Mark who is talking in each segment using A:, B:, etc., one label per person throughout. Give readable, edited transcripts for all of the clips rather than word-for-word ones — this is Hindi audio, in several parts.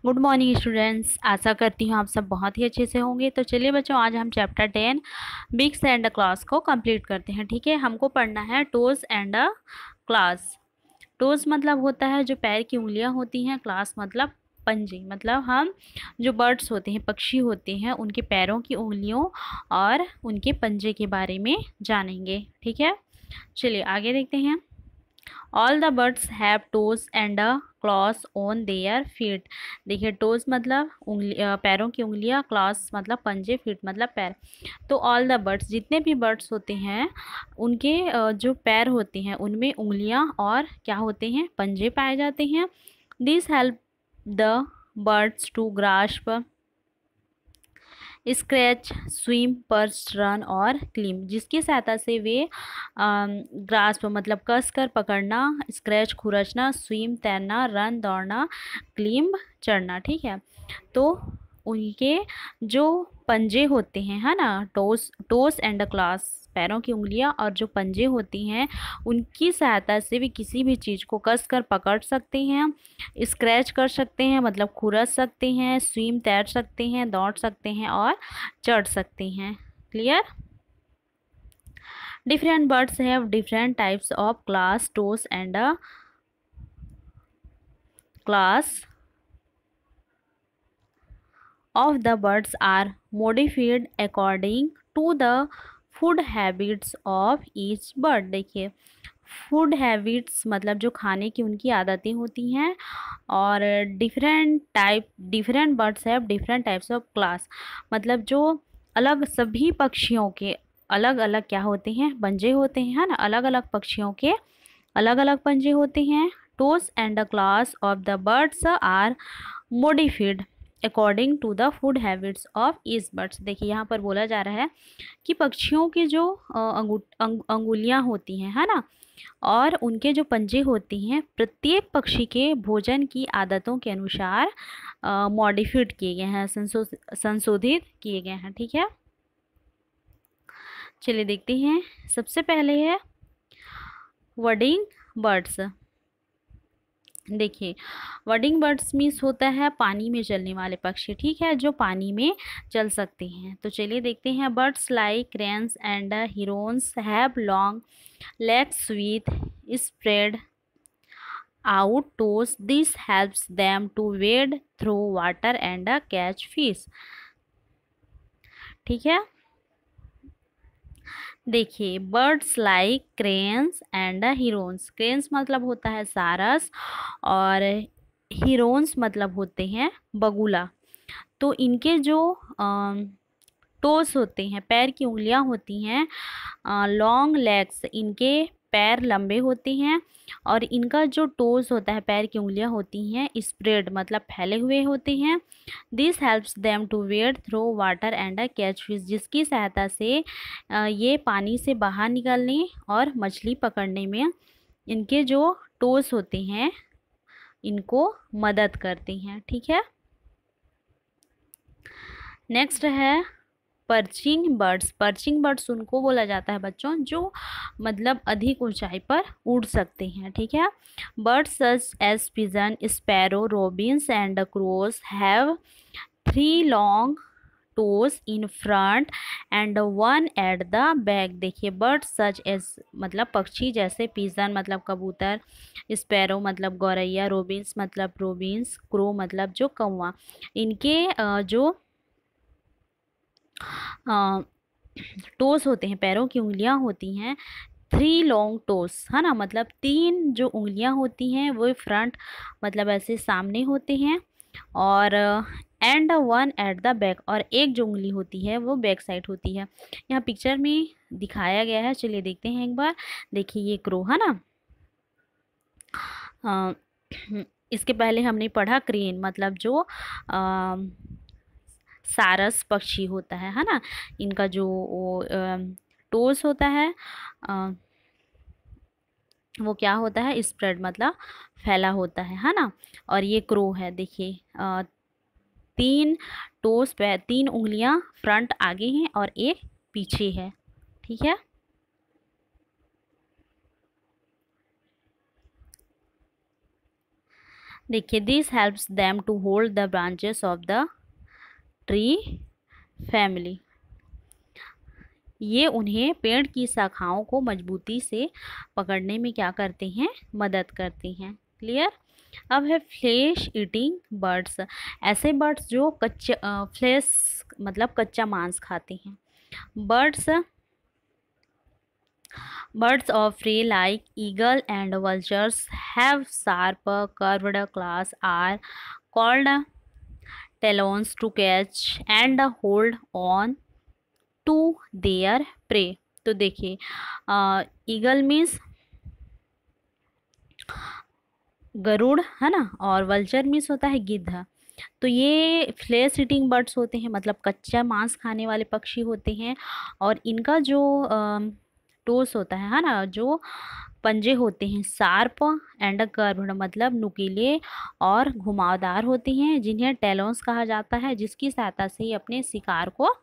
A: Good morning students. आशा करती हूँ आप सब बहुत ही अच्छे से होंगे। तो चलिए बच्चों, आज हम चैप्टर 10 बिग्स एंड क्लास को कंप्लीट करते हैं। ठीक है, हमको पढ़ना है टोज एंड क्लास। टोज मतलब होता है जो पैर की उंगलियां होती हैं, क्लास मतलब पंजे। मतलब हम जो बर्ड्स होते हैं, पक्षी होते हैं, उनके पैरों की उंगलियों और उनके पंजे के बारे में जानेंगे। ठीक है, चलिए आगे देखते हैं। All the birds have toes and claws on their feet. देखिए, टोज मतलब उंगली, पैरों की उंगलियां, क्लॉस मतलब पंजे, फीट मतलब पैर। तो ऑल द बर्ड्स, जितने भी बर्ड्स होते हैं, उनके जो पैर होते हैं उनमें उंगलियां और क्या होते हैं, पंजे पाए जाते हैं। This help the birds to grasp, scratch, swim, perch, run और क्लिम, जिसकी सहायता से वे ग्रास्प मतलब कस कर पकड़ना, स्क्रैच खुरचना, स्विम तैरना, रन दौड़ना, क्लिम चढ़ना। ठीक है, तो उनके जो पंजे होते हैं, है ना, टोस टोस एंड क्लास, पैरों की उंगलियां और जो पंजे होती हैं, उनकी सहायता से भी किसी भी चीज़ को कस कर पकड़ सकते हैं, स्क्रैच कर सकते हैं मतलब खुरच सकते हैं, स्विम तैर सकते हैं, दौड़ सकते हैं और चढ़ सकते हैं। Clear? Different birds have different types of claws, toes and claws of the birds are modified according to the food habits of each bird। देखिए, फूड हैबिट्स मतलब जो खाने की उनकी आदतें होती हैं, और different birds have different types of class, मतलब जो अलग सभी पक्षियों के अलग अलग क्या होते हैं, पंजे होते हैं, है ना, अलग अलग पक्षियों के अलग अलग पंजे होते हैं। Toes and the claws of the birds are modified according to the food habits of each birds. देखिए, यहाँ पर बोला जा रहा है कि पक्षियों की जो अंगुलियाँ होती हैं, है ना, और उनके जो पंजे होते हैं, प्रत्येक पक्षी के भोजन की आदतों के अनुसार मॉडिफाइड किए गए हैं, संशोधित किए गए हैं। ठीक है, चलिए देखते हैं। सबसे पहले है वर्डिंग बर्ड्स। देखिए, वर्डिंग बर्ड्स मीन्स होता है पानी में चलने वाले पक्षी। ठीक है, जो पानी में चल सकते हैं। तो चलिए देखते हैं। Birds like cranes and Heron's have long legs with spread out toes. This helps them to wade through water and catch fish। ठीक है, देखिए, birds like cranes and Heron's. Cranes मतलब होता है सारस, और हिरोन्स मतलब होते हैं बगुला। तो इनके जो टोस होते हैं, पैर की उंगलियां होती हैं, लॉन्ग लेग्स, इनके पैर लंबे होते हैं, और इनका जो टोज होता है, पैर की उंगलियां होती हैं, स्प्रेड मतलब फैले हुए होते हैं। This helps them to wade through water and catch fish, जिसकी सहायता से ये पानी से बाहर निकलने और मछली पकड़ने में इनके जो टोज होते हैं, इनको मदद करते हैं। ठीक है, नेक्स्ट है पर्चिंग बर्ड्स। पर्चिंग बर्ड्स उनको बोला जाता है बच्चों जो मतलब अधिक ऊंचाई पर उड़ सकते हैं। ठीक है, birds such as pigeon, sparrow, robins and crows have 3 long toes in front and 1 at the back. देखिए, बर्ड्स सच एज मतलब पक्षी जैसे, पिजन मतलब कबूतर, स्पैरो मतलब गौरैया, रोबिन्स मतलब रोबिन्स, क्रो मतलब जो कौवा, इनके जो टोस होते हैं, पैरों की उंगलियां होती हैं, 3 लॉन्ग टोस, है ना, मतलब 3 जो उंगलियां होती हैं वो फ्रंट मतलब ऐसे सामने होते हैं, और एंड 1 एट द बैक, और एक जो उंगली होती है वो बैक साइड होती है। यहाँ पिक्चर में दिखाया गया है। चलिए देखते हैं एक बार। देखिए, ये क्रो है ना, अ, इसके पहले हमने पढ़ा क्रेन मतलब जो सारस पक्षी होता है ना, इनका जो टोस होता है, अ, वो क्या होता है, स्प्रेड मतलब फैला होता है ना। और ये क्रो है। देखिए, 3 टोस पे 3 उंगलियां फ्रंट आगे हैं और एक पीछे है। ठीक है, देखिए, this helps them to hold the branches of the tree family. ये उन्हें पेड़ की शाखाओं को मजबूती से पकड़ने में क्या करते हैं, मदद करती हैं। क्लियर। अब है फ्लैश ईटिंग बर्ड्स, ऐसे बर्ड्स जो कच्चा फ्लैश मतलब कच्चा मांस खाते हैं। Birds of prey like eagle and vultures have sharp curved claws are called talons to catch and hold on to their prey। तो देखिए, ईगल मीन्स गरुड़ है ना, और वल्चर मीन्स होता है गिद्ध। तो ये फ्लैश ईटिंग बर्ड्स होते हैं, मतलब कच्चा मांस खाने वाले पक्षी होते हैं। और इनका जो टोस होता है ना, जो पंजे होते हैं शार्प एंड कर्व्ड, मतलब नुकीले और घुमावदार होते हैं, जिन्हें टेलोन्स कहा जाता है, जिसकी सहायता से ये अपने शिकार को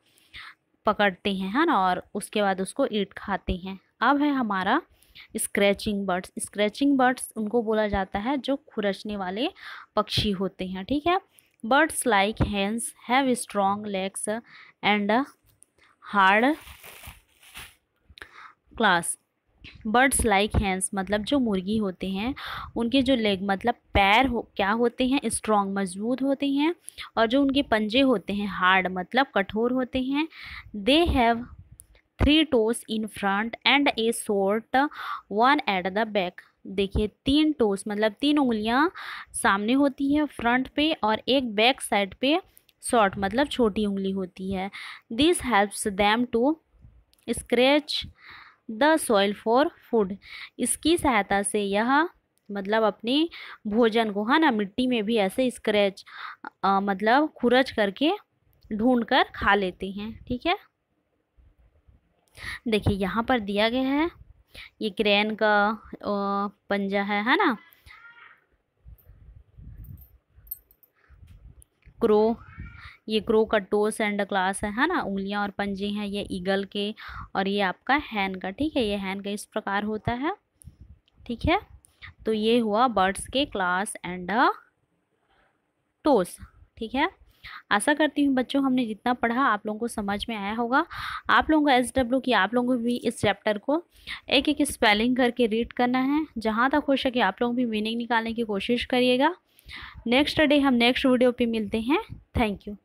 A: पकड़ते हैं, है ना, और उसके बाद उसको ईट खाते हैं। अब है हमारा स्क्रैचिंग बर्ड्स। स्क्रैचिंग बर्ड्स उनको बोला जाता है जो खुरचने वाले पक्षी होते हैं। ठीक है। Birds like hens have strong legs and hard claws. Birds like hens मतलब जो मुर्गी होते हैं, उनके जो लेग मतलब पैर क्या होते हैं, स्ट्रॉन्ग मजबूत होते हैं, और जो उनके पंजे होते हैं हार्ड मतलब कठोर होते हैं। They have 3 toes in front and A short 1 at the back. देखिए, 3 टोस मतलब 3 उंगलियां सामने होती है फ्रंट पे, और एक बैक साइड पे शॉर्ट मतलब छोटी उंगली होती है। This helps them to scratch the soil for food. इसकी सहायता से यह मतलब अपने भोजन को, है ना, मिट्टी में भी ऐसे स्क्रैच मतलब खुरच करके ढूंढ कर खा लेते हैं। ठीक है। देखिए, यहाँ पर दिया गया है ये क्रेन का पंजा है ना, क्रो, ये क्रो का टोस एंड क्लास है ना, उंगलियां और पंजे हैं ये ईगल के, और ये आपका हैन का। ठीक है, ये हैन का इस प्रकार होता है। ठीक है। तो ये हुआ बर्ड्स के क्लास एंड टोस। ठीक है। आशा करती हूँ बच्चों हमने जितना पढ़ा आप लोगों को समझ में आया होगा। आप लोगों को SW की आप लोगों को भी इस चैप्टर को एक एक स्पेलिंग करके रीड करना है। जहाँ तक हो सके आप लोग भी मीनिंग निकालने की कोशिश करिएगा। नेक्स्ट डे हम नेक्स्ट वीडियो पे मिलते हैं। Thank you.